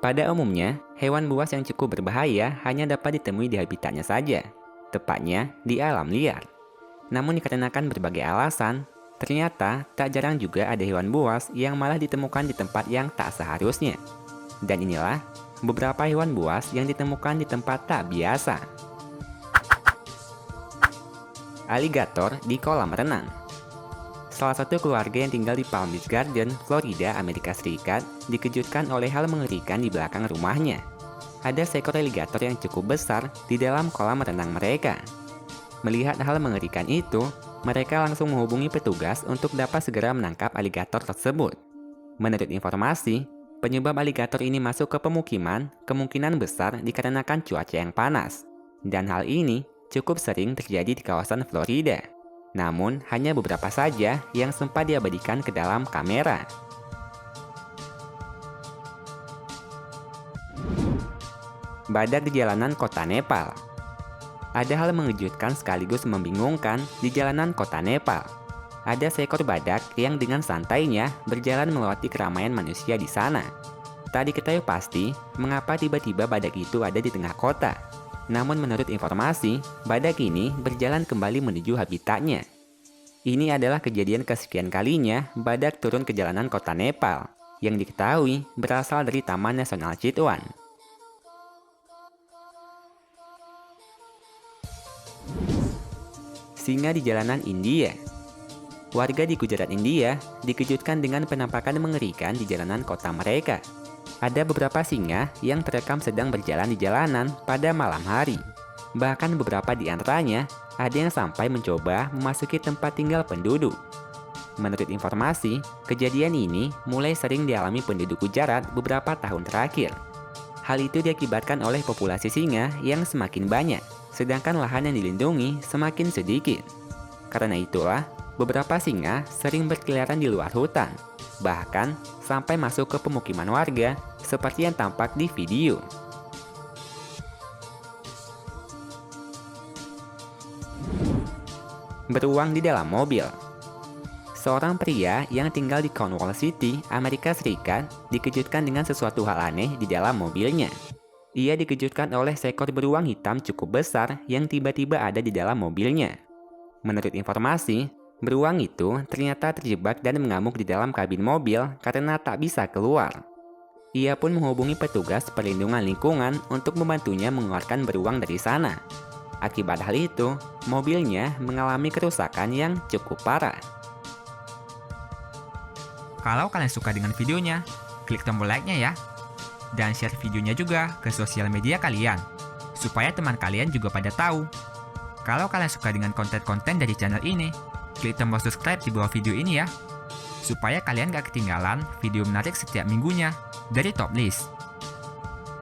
Pada umumnya, hewan buas yang cukup berbahaya hanya dapat ditemui di habitatnya saja, tepatnya di alam liar. Namun dikarenakan berbagai alasan, ternyata tak jarang juga ada hewan buas yang malah ditemukan di tempat yang tak seharusnya. Dan inilah beberapa hewan buas yang ditemukan di tempat tak biasa. Aligator di kolam renang. Salah satu keluarga yang tinggal di Palm Beach Garden, Florida, Amerika Serikat, dikejutkan oleh hal mengerikan di belakang rumahnya. Ada seekor aligator yang cukup besar di dalam kolam renang mereka. Melihat hal mengerikan itu, mereka langsung menghubungi petugas untuk dapat segera menangkap aligator tersebut. Menurut informasi, penyebab aligator ini masuk ke pemukiman kemungkinan besar dikarenakan cuaca yang panas. Dan hal ini cukup sering terjadi di kawasan Florida. Namun, hanya beberapa saja yang sempat diabadikan ke dalam kamera. Badak di jalanan kota Nepal. Ada hal mengejutkan sekaligus membingungkan di jalanan kota Nepal. Ada seekor badak yang dengan santainya berjalan melewati keramaian manusia di sana. Tak diketahui pasti mengapa tiba-tiba badak itu ada di tengah kota. Namun menurut informasi, badak ini berjalan kembali menuju habitatnya. Ini adalah kejadian kesekian kalinya badak turun ke jalanan kota Nepal, yang diketahui berasal dari Taman Nasional Chitwan. Singa di jalanan India. Warga di Gujarat, India, dikejutkan dengan penampakan mengerikan di jalanan kota mereka. Ada beberapa singa yang terekam sedang berjalan di jalanan pada malam hari. Bahkan beberapa di antaranya ada yang sampai mencoba memasuki tempat tinggal penduduk. Menurut informasi, kejadian ini mulai sering dialami penduduk Gujarat beberapa tahun terakhir. Hal itu diakibatkan oleh populasi singa yang semakin banyak, sedangkan lahan yang dilindungi semakin sedikit. Karena itulah, beberapa singa sering berkeliaran di luar hutan, bahkan sampai masuk ke pemukiman warga seperti yang tampak di video. Beruang di dalam mobil. Seorang pria yang tinggal di Cornwall City, Amerika Serikat, dikejutkan dengan sesuatu hal aneh di dalam mobilnya. Ia dikejutkan oleh seekor beruang hitam cukup besar yang tiba-tiba ada di dalam mobilnya. Menurut informasi, beruang itu ternyata terjebak dan mengamuk di dalam kabin mobil karena tak bisa keluar. Ia pun menghubungi petugas perlindungan lingkungan untuk membantunya mengeluarkan beruang dari sana. Akibat hal itu, mobilnya mengalami kerusakan yang cukup parah. Kalau kalian suka dengan videonya, klik tombol like-nya ya. Dan share videonya juga ke sosial media kalian, supaya teman kalian juga pada tahu. Kalau kalian suka dengan konten-konten dari channel ini, klik tombol subscribe di bawah video ini ya, supaya kalian gak ketinggalan video menarik setiap minggunya dari Top List.